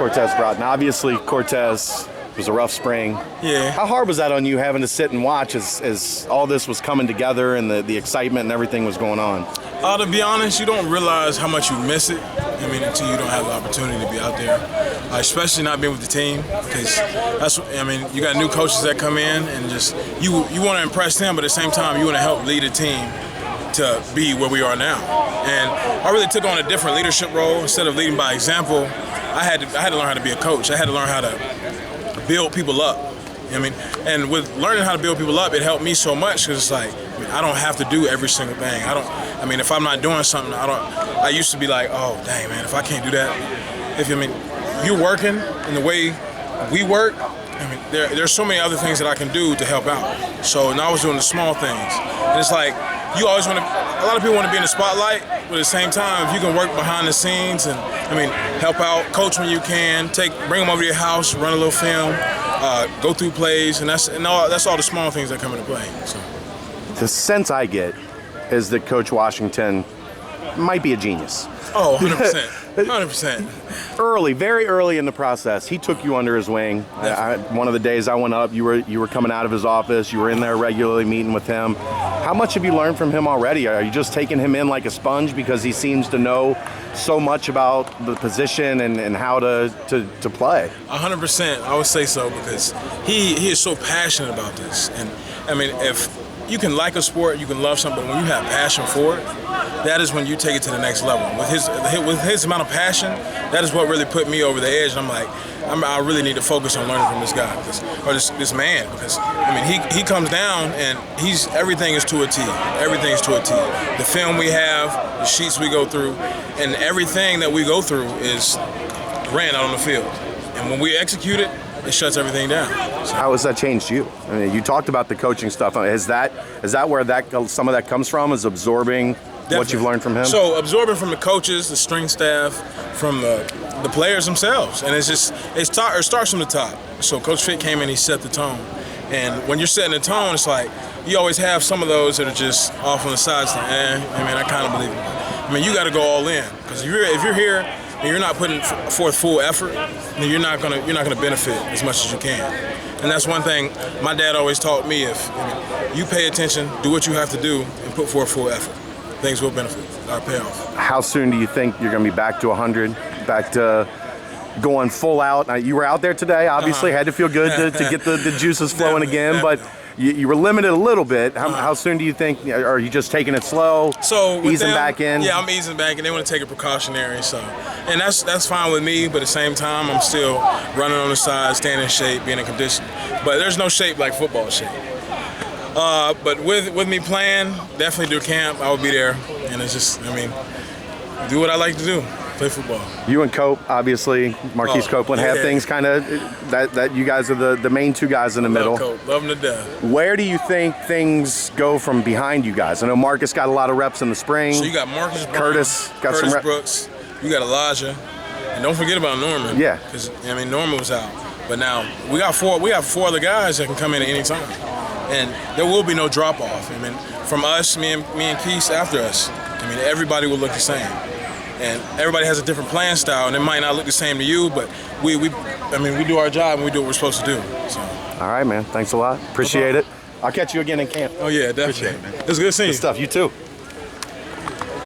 Cortez Broughton. Obviously, Cortez was a rough spring. Yeah. How hard was that on you having to sit and watch as all this was coming together and the excitement and everything was going on? To be honest, you don't realize how much you miss it. Until you don't have the opportunity to be out there, especially not being with the team, because you got new coaches that come in and just you want to impress them, but at the same time you want to help lead a team to be where we are now. And I really took on a different leadership role. Instead of leading by example, I had to learn how to be a coach. I had to learn how to build people up. And with learning how to build people up, it helped me so much because it's like I don't have to do every single thing. If I'm not doing something, I used to be like, oh dang man, if I can't do that, you're working in the way we work. There's so many other things that I can do to help out. So now I was doing the small things, and it's like you always want to. A lot of people want to be in the spotlight, but at the same time, if you can work behind the scenes and help out, coach when you can, bring them over to your house, run a little film, go through plays, and that's all the small things that come into play. So. The sense I get is that Coach Washington might be a genius. Oh, 100%. 100%. Very early in the process, he took you under his wing. One of the days I went up, you were coming out of his office. You were in there regularly meeting with him. How much have you learned from him already? Are you just taking him in like a sponge because he seems to know so much about the position and how to play? 100%. I would say so because he is so passionate about this. And if you can like a sport, you can love something, when you have passion for it, that is when you take it to the next level. With his amount of passion, that is what really put me over the edge. And I'm like, I really need to focus on learning from this guy, or this man, because he comes down and everything is to a T. Everything is to a T. The film we have, the sheets we go through, and everything that we go through is ran out on the field. And when we execute it, it shuts everything down. So. How has that changed you? You talked about the coaching stuff. Is that where some of that comes from? Is absorbing Definitely. What you've learned from him? So absorbing from the coaches, the strength staff, from the players themselves, and it starts from the top. So Coach Fitt came in, he set the tone, and when you're setting the tone, it's like you always have some of those that are just off on the sides. Like, I kind of believe it. You got to go all in, because if you're here and you're not putting forth full effort, then you're not gonna benefit as much as you can. And that's one thing my dad always taught me: if you pay attention, do what you have to do, and put forth full effort, things will benefit or pay off. How soon do you think you're going to be back to 100, back to going full out? Now, you were out there today, obviously, had to feel good to get the juices flowing again, but you were limited a little bit. How soon do you think, are you just taking it slow, easing back in? Yeah, I'm easing back, and they want to take it precautionary, and that's fine with me, but at the same time, I'm still running on the side, staying in shape, being in condition. But there's no shape like football shape. But with me playing, definitely do camp. I will be there, and it's just, do what I like to do, play football. You and Cope, obviously, Marquise Copeland, have things kind of that you guys are the main two guys in the middle. Cope, love him to death. Where do you think things go from behind you guys? I know Marcus got a lot of reps in the spring. So you got Marcus, Curtis got some reps. Brooks, you got Elijah, and don't forget about Norman. Yeah, because Norman was out, but now we have four other guys that can come in at any time. And there will be no drop-off. From us, me and Keith after us, everybody will look the same. And everybody has a different playing style, and it might not look the same to you, but we do our job and we do what we're supposed to do. So. All right, man. Thanks a lot. Appreciate it. I'll catch you again in camp. Oh, yeah, definitely. Appreciate it, man. It's good seeing you. Good stuff. You too.